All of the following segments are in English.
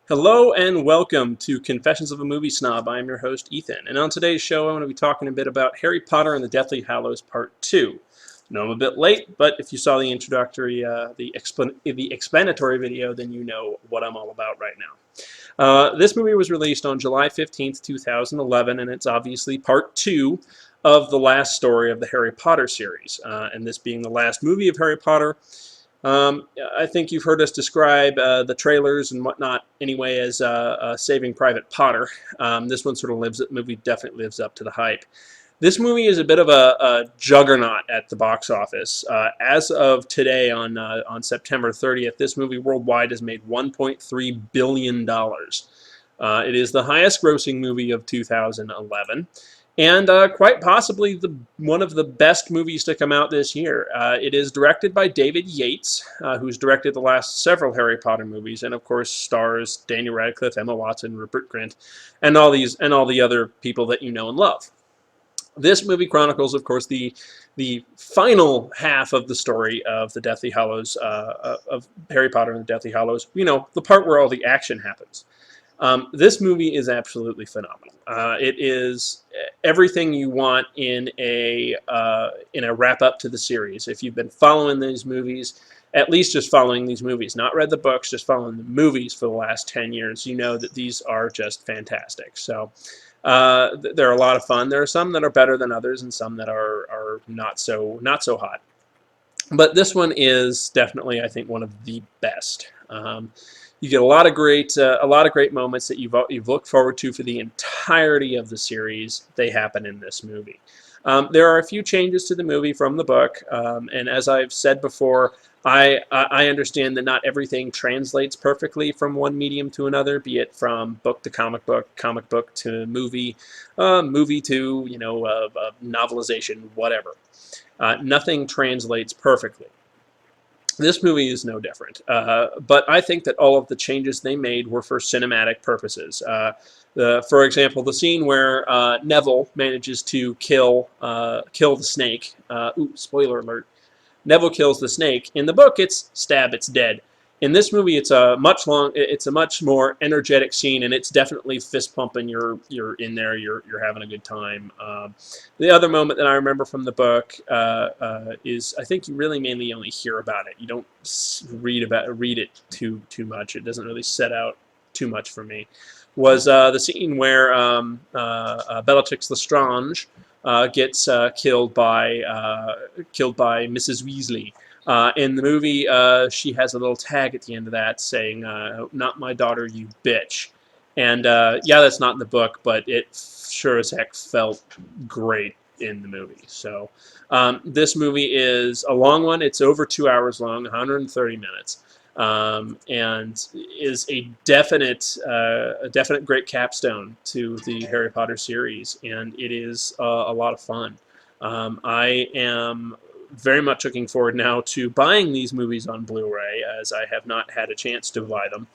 Hello and welcome to Confessions of a Movie Snob. I am your host, Ethan, and on today's show, I'm going to be talking a bit about Harry Potter and the Deathly Hallows Part 2. I know I'm a bit late, but if you saw the introductory, the explanatory video, then you know what I'm all about right now. This movie was released on July 15th, 2011, and it's obviously Part 2 of the last story of the Harry Potter series. And this being the last movie of Harry Potter, I think you've heard us describe the trailers and whatnot anyway as Saving Private Potter. This one sort of movie definitely lives up to the hype. This movie is a bit of a juggernaut at the box office. As of today, on September 30th, this movie worldwide has made $1.3 billion. It is the highest-grossing movie of 2011. And quite possibly one of the best movies to come out this year. It is directed by David Yates, who's directed the last several Harry Potter movies, and of course stars Daniel Radcliffe, Emma Watson, Rupert Grint, and all the other people that you know and love. This movie chronicles, of course, the final half of the story of the Deathly Hallows, of Harry Potter and the Deathly Hallows. You know, the part where all the action happens. This movie is absolutely phenomenal. It is everything you want in a wrap up to the series. If you've been following these movies, at least just following these movies, not read the books, just following the movies for the last 10 years, you know that these are just fantastic. So they're a lot of fun. There are some that are better than others, and some that are not so hot. But this one is definitely, I think, one of the best. You get a lot of great moments that you've looked forward to for the entirety of the series. They happen in this movie. There are a few changes to the movie from the book, and as I've said before, I understand that not everything translates perfectly from one medium to another, be it from book to comic book to movie, movie to novelization, whatever. Nothing translates perfectly. This movie is no different, but I think that all of the changes they made were for cinematic purposes. For example, the scene where Neville manages to kill the snake. Spoiler alert! Neville kills the snake. In the book, it's stab, it's dead. In this movie, it's a much more energetic scene, and it's definitely fist pumping. You're in there. You're having a good time. The other moment that I remember from the book is, I think you really mainly only hear about it. You don't read it too much. It doesn't really set out too much for me. Was the scene where Bellatrix Lestrange gets killed by Mrs. Weasley. In the movie, she has a little tag at the end of that saying, "Not my daughter, you bitch." And yeah, that's not in the book, but it sure as heck felt great in the movie. So this movie is a long one. It's over 2 hours long, 130 minutes, and is a definite great capstone to the Harry Potter series, and it is a lot of fun. I am very much looking forward now to buying these movies on Blu-ray, as I have not had a chance to buy them.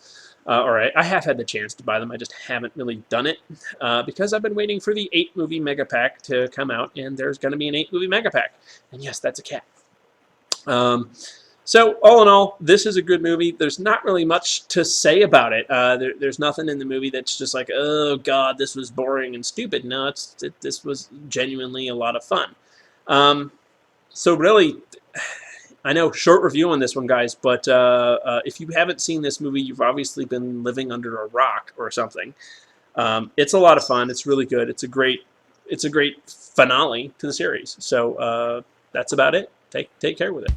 I have had the chance to buy them, I just haven't really done it, because I've been waiting for the 8-movie mega pack to come out, and there's going to be an 8-movie mega pack. And yes, that's a cat. So, all in all, this is a good movie. There's not really much to say about it. There's nothing in the movie that's just like, oh god, this was boring and stupid. No, this was genuinely a lot of fun. So really, I know, short review on this one, guys, but if you haven't seen this movie, you've obviously been living under a rock or something. It's a lot of fun. It's really good. It's a great finale to the series. So that's about it. Take care with it.